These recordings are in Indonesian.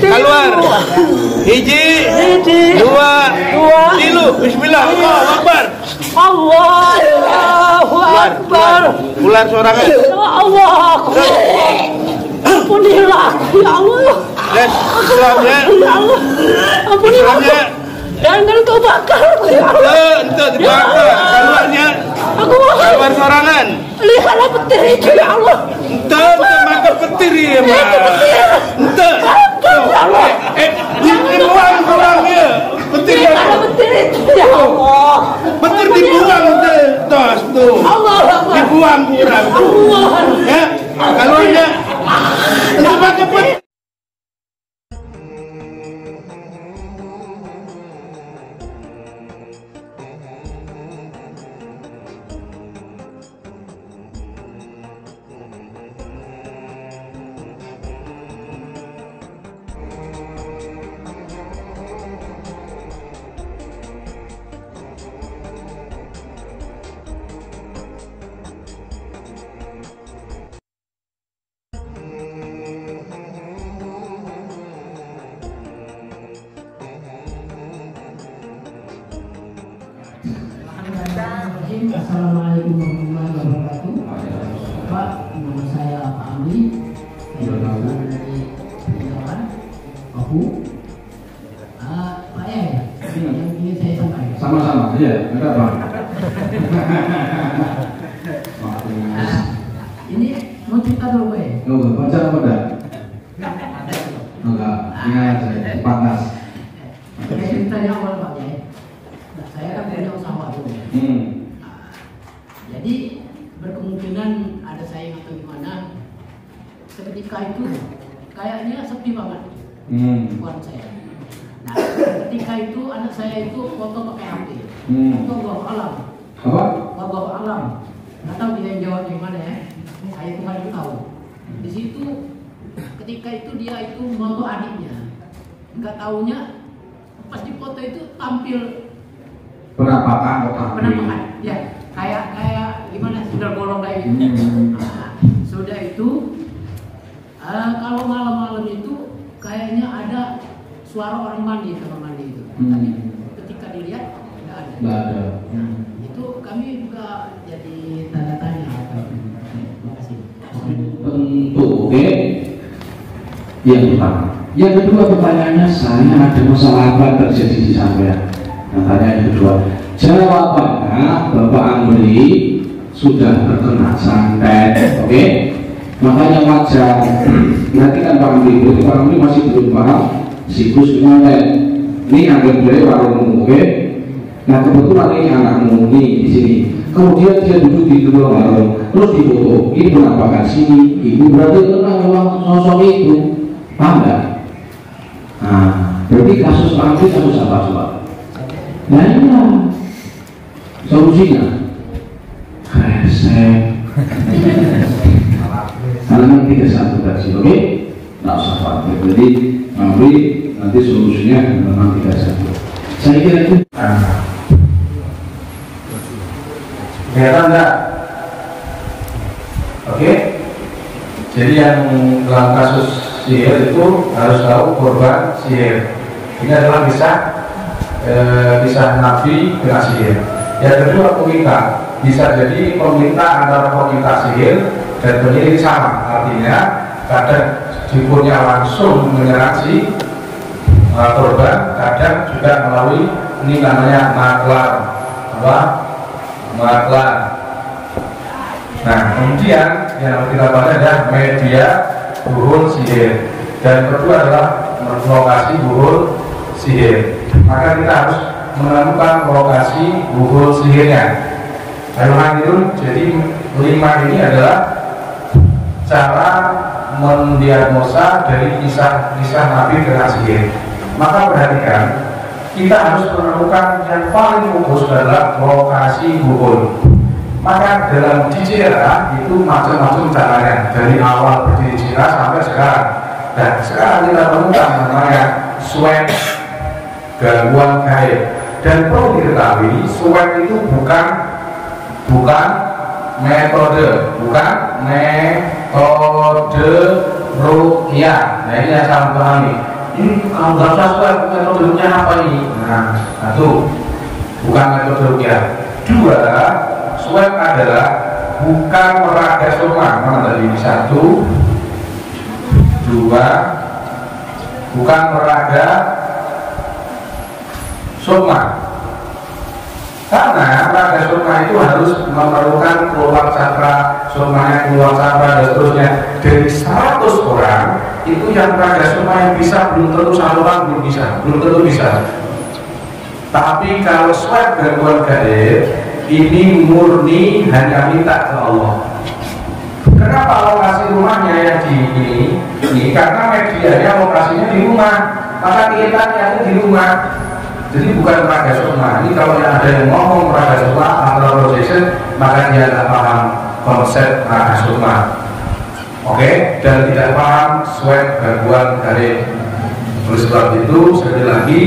keluar. Hiji, dua, tilu. Bismillah. Allahu Akbar. Allahu Akbar. Ular sorangan. Allah Akbar. Ampunilah ya Allah. Dan Islamnya. Ya Allah. Ampunilah. Jangan kau bakar ya Allah. Ente dibakar. Keluarnya. Aku mohon. Keluar sorangan. Lihatlah petir itu ya Allah. Ente makan petir ya, Mak. Ente. Dibuang orangnya. Petir ya. Lihatlah petir itu ya Allah. Petir dibuang ente. Tos tuh. Allah Akbar. Dibuang kurang tuh. Ya. Keluarnya. Cepet. Assalamualaikum warahmatullahi wabarakatuh. Pak, nama saya Pak Amri. Saya berasal dari Jawa, Paku. Pak yang ingin saya sampaikan. Sama-sama, iya, enggak Pak. Ini mau cerita dulu Pak ya? Oh, baca apa dah? Enggak, ingat saya, panas. Saya ceritanya awal Pak ya. Saya kan punya usaha dulu. Jadi berkemungkinan ada saing atau gimana. Seketika itu kayaknya sepi banget buat saya. Nah, ketika itu anak saya itu foto pakai HP. Foto bawah alam. Apa? Bawah alam. Nggak tahu dia yang jawab gimana ya. Saya itu kan tahu. Di situ ketika itu dia itu foto adiknya. Nggak taunya pas di foto itu tampil Penampakan. Ya, kayak gimana sudah bolong kayak gitu. Nah, sudah itu kalau malam-malam itu kayaknya ada suara orang mandi kamar mandi itu. Tapi ketika dilihat nggak ada. Nah, itu kami juga jadi tanda tanya. Terima kasih. Tentu, oke. Yang pertama. Yang kedua pertanyaannya, saya ada masalah apa terjadi di sampean? Tanya yang kedua, jawabannya Bapak Amri sudah terkena santet, oke? Makanya wajar. Nanti kan Pak Amri, berarti Pak Amri masih belum paham siklus santet. Ini anggap beliau warungmu, oke? Nah kebetulan ini anakmu nih di sini. Kemudian dia duduk di luar warung, terus difoto. Ini penampakan sini, ibu berarti kenal memang sosok itu, paham nggak? Nah, berarti kasus Pak Amri kasus apa coba? Nah iya, solusinya resep halaman 31 tadi, oke? Nggak usah khawatir. Jadi nanti solusinya halaman 31. Saya kira itu kelihatan nggak? Oke? Jadi yang dalam kasus sihir itu harus tahu korban sihir. Ini adalah kisah Nabi dengan sihir. Yang kedua peminta, bisa jadi peminta antara peminta sihir dan penyidik sama. Artinya kadang dipunya langsung menyerang si korban, kadang juga melalui ini namanya maklar. Apa? Maklar. Nah kemudian yang kita bahas adalah media buhul sihir. Dan kedua adalah lokasi buhul sihir. Maka kita harus menemukan lokasi buhul sihirnya. Jadi 5 ini adalah cara mendiagnosa dari kisah Nabi dengan sihir. Maka perhatikan, kita harus menemukan yang paling fokus adalah lokasi buhul. Maka dalam dijera itu macam-macam caranya, dari awal berdiri jera sampai sekarang. Dan sekarang kita temukan namanya swab gangguan gaib. Dan perlu diketahui, swab itu bukan metode ruqyah. Nah ini yang salah pahami. Ini kalau nggak usah swab, metodenya apa ini? Nah, satu, bukan metode ruqyah. Dua, swab adalah bukan meraga soma. Mana tadi? Satu, dua, bukan meraga soma. Karena meraga soma itu harus memerlukan keluar cakra, somanya keluar cakra dan seterusnya. Dari 100 orang itu yang meraga soma yang bisa belum tentu satu orang belum tentu bisa. Tapi kalau swab gangguan gaib ini murni hanya minta ke Allah. Kenapa lokasi rumahnya yang di ini? Karena medianya lokasinya di rumah, maka kaitannya itu di rumah. Jadi bukan meraga soma. Ini kalau ada yang ngomong meraga soma atau projection, maka dia tidak paham konsep meraga soma. Oke, dan tidak paham swab gangguan gaib. Oleh sebab itu, sekali lagi,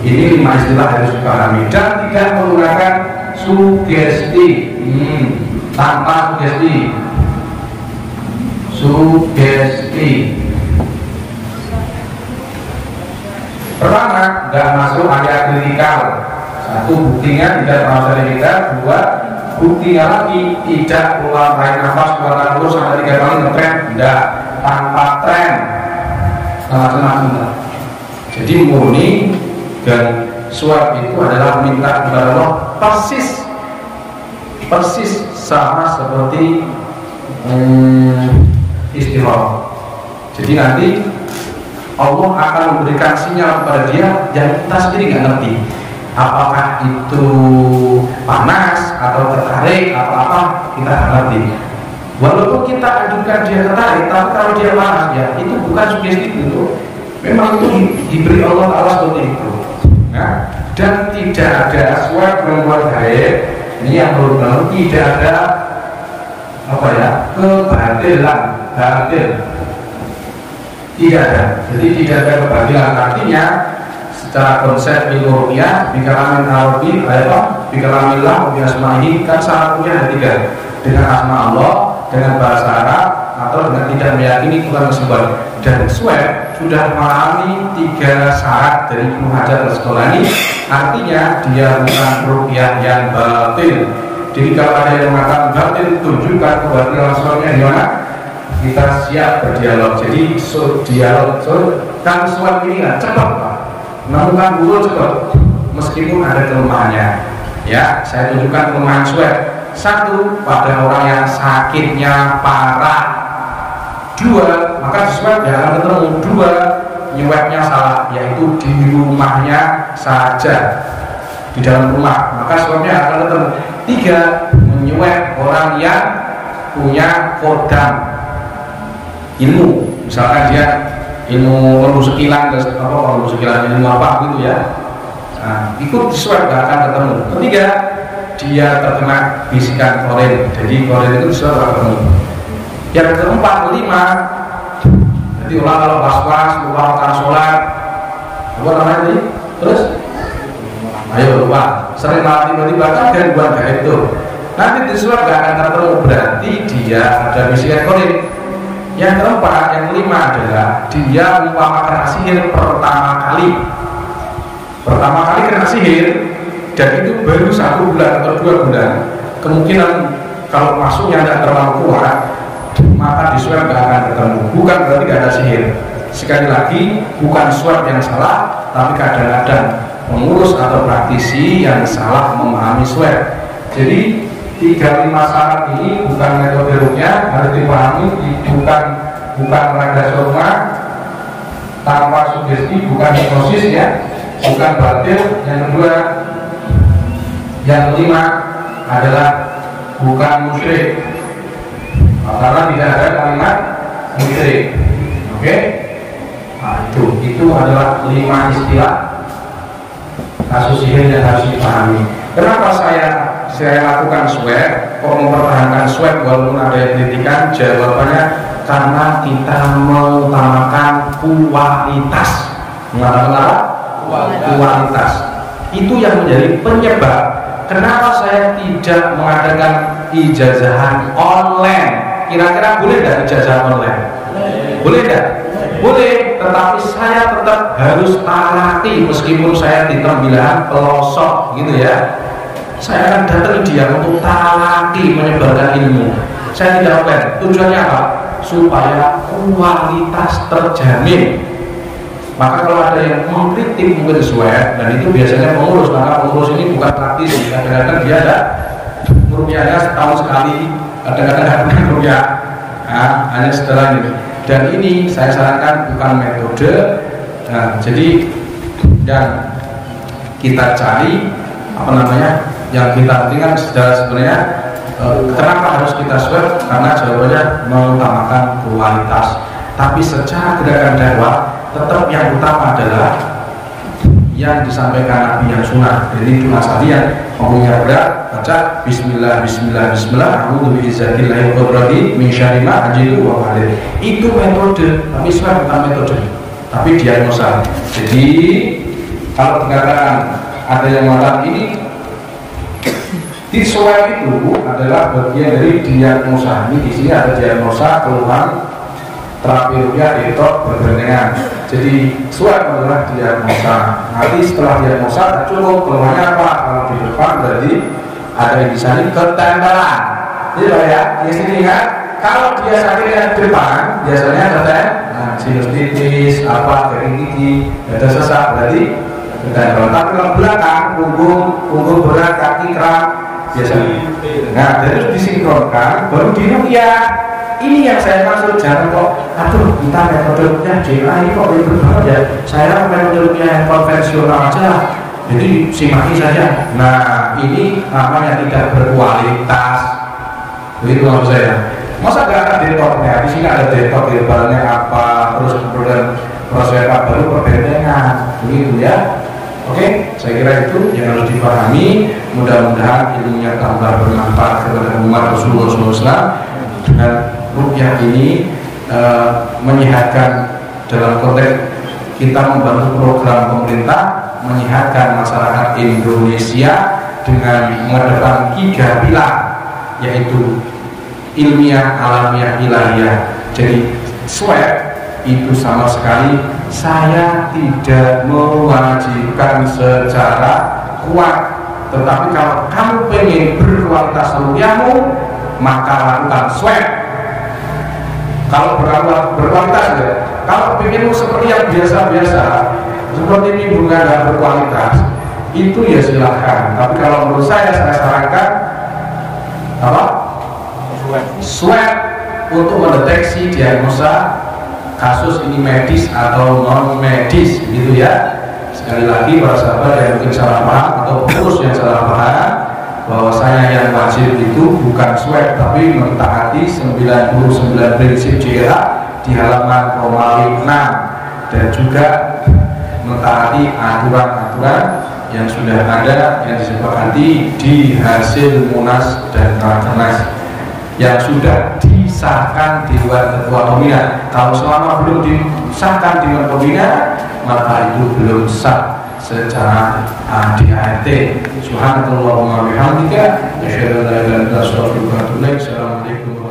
ini 5 istilah harus dipahami dan tidak menggunakan sugesti. Tanpa sugesti. Pertama, nggak masuk area kritikal. Satu, buktinya tidak masuk area kritikal. Dua, buktinya lagi tidak keluar tarik nafas, keluar terus sampai 3 kali ngetren. Tidak, tanpa tren. Macam-macam. Jadi murni dan swab itu adalah minta kepada Allah persis sama seperti istirah. Jadi nanti Allah akan memberikan sinyal kepada dia yang kita sendiri nggak ngerti apakah itu panas atau tertarik atau apa, kita nggak ngerti. Walaupun kita ajukan dia tertarik, tapi kalau dia panas ya itu bukan sugesti itu, memang itu diberi Allah Ta'ala seperti itu. Nah, dan tidak ada swab gangguan gaib ini yang benar tidak ada apa ya kebatilan, batil. Tidak ada, jadi tidak ada kebatilan. Artinya secara konsep ilmu ruqyah bikalamin arabi apa bikalamillah wa biasma'ihi kan syaratnya ada 3, dengan asma Allah, dengan bahasa Arab, atau dengan tidak meyakini Tuhan tersebut. Dan swab sudah memahami 3 syarat dari Ibnu Hajar Al-Asqalani, artinya dia bukan ruqyah yang batil. Jadi kalau ada yang mengatakan batil, tunjukkan kebatilan swabnya di mana? Kita siap berdialog. Jadi dialog kan swab ini nggak cepat Pak, menemukan guru cepat meskipun ada kelemahannya. Ya, saya tunjukkan kelemahan swab. 1, pada orang yang sakitnya parah. 2, maka di swab ya akan ketemu. 2, nyuapnya salah, yaitu di rumahnya saja, di dalam rumah, maka swabnya akan ketemu. 3, menyuap orang yang punya kodam ilmu, misalkan dia ilmu ilmu sekilan ilmu apa gitu ya. Nah, ikut swab gak akan ketemu. 3, dia terkena bisikan korin, jadi korin itu swab gak ketemu. Yang keempat, 5, jadi ulang kalau was-was, lupa makan sholat, apa namanya tadi? Terus ayo lupa, sering malah tiba-tiba kan gangguan gaib itu. Nanti di swab gak akan ketemu, berarti dia ada bisikan korin. Yang keempat, yang kelima adalah dia umpama kena sihir pertama kali kena sihir, dan itu baru 1 bulan atau 2 bulan. Kemungkinan kalau masuknya tidak terlalu kuat, maka di swab tidak akan ketemu. Bukan berarti tidak ada sihir. Sekali lagi, bukan swab yang salah, tapi kadang-kadang pengurus atau praktisi yang salah memahami swab. Jadi 3-5 syarat ini bukan metode ruqyah, harus dipahami. Bukan meraga soma, tanpa sugesti, bukan hipnosis ya, bukan batil. Yang kedua, yang kelima adalah bukan musyrik, karena tidak ada kalimat musyrik. Oke? Nah, itu adalah 5 istilah kasus sihir yang harus dipahami. Kenapa saya lakukan swab, kok mempertahankan swab walaupun ada yang kritikan? Jawabannya karena kita mengutamakan kualitas. Kualitas itu yang menjadi penyebab kenapa saya tidak mengadakan ijazahan online. Kira-kira boleh nggak ijazah online? Boleh nggak? Boleh, tetapi saya tetap harus talaki meskipun saya di terbilang pelosok gitu ya. Saya akan datang dia untuk talaki menyebarkan ilmu. Saya tidak open. Tujuannya apa? Supaya kualitas terjamin. Maka kalau ada yang mengkritik mungkin sesuai, dan itu biasanya pengurus, maka pengurus ini bukan praktis. Kadang-kadang dia ada rupiahnya setahun sekali, kadang-kadang ada rupiah, hanya setelah ini. Dan ini saya sarankan bukan metode. Nah, jadi yang kita cari apa namanya, yang kita pentingkan sebenarnya kenapa harus kita swab? Karena jawabannya mengutamakan kualitas. Tapi secara gerakan dakwah tetap yang utama adalah yang disampaikan Nabi yang sunnah. Jadi cuma sekalian ngomongnya berat, baca Bismillah, Bismillah, Bismillah, a'udzu bi'izzatillahi qudrati min syarri ma ajidu wa alayh. Itu metode, tapi swab bukan metode, tapi diagnosa. Jadi kalau dikatakan ada yang mengatakan ini di swab itu adalah bagian dari diagnosa. Ini di sini ada diagnosa keluhan terapi rupiah ditok bergandengan. Jadi swab adalah diagnosa. Nanti setelah diagnosa cukup keluhannya apa? Kalau di depan berarti ada di sana ketempelan. Jadi ya, di sini kan kalau dia sakitnya di depan biasanya ada sinusitis, apa kering gigi, ada sesak berarti ketempelan. Tapi kalau belakang punggung berat, kaki kram biasanya. Nah, terus disinkronkan baru di rupiah. Ini yang saya maksud, jangan kok aduh kita metodenya JA ini kok ribet banget ya, saya metodenya yang konvensional aja, jadi simaki saja. Nah ini namanya tidak berkualitas. Begitu maksud saya. Masa gak ada detektornya? Di sini ada detektor herbanya apa, terus kemudian proses apa baru perbentengan, begitu ya. Oke, saya kira itu yang harus dipahami. Mudah-mudahan ilmunya tambah bermanfaat kepada umat Rasulullah SAW. Dan rupiah ini menyehatkan dalam konteks kita membantu program pemerintah menyehatkan masyarakat Indonesia dengan mengedepan 3 pilar, yaitu ilmiah, alamiah, ilahiyah. Jadi swab itu sama sekali saya tidak mewajibkan secara kuat, tetapi kalau kamu pengen berkualitas rupiahmu maka lakukan swab. Kalau berkualitas ya, kalau pengenmu seperti yang biasa-biasa, seperti ini bunga nggak berkualitas, itu ya silahkan. Tapi kalau menurut saya sarankan apa? Swab untuk mendeteksi diagnosa kasus ini medis atau non medis, gitu ya. Sekali lagi para sahabat yang mungkin salah paham atau pengurus yang salah paham, bahwasanya yang wajib itu bukan swab tapi mentaati 99 prinsip JLA di halaman Romawi 6 dan juga mentaati aturan-aturan yang sudah ada yang disepakati di hasil Munas dan Rakernas yang sudah disahkan di Dewan Ketua Pembina. Kalau selama belum disahkan di Dewan Pembina, maka itu belum sah secara ADART. Subhanallahumma bihamdika asyhadu an la ilaha illa anta astaghfiruka wa atubu ilaik. Assalamualaikum.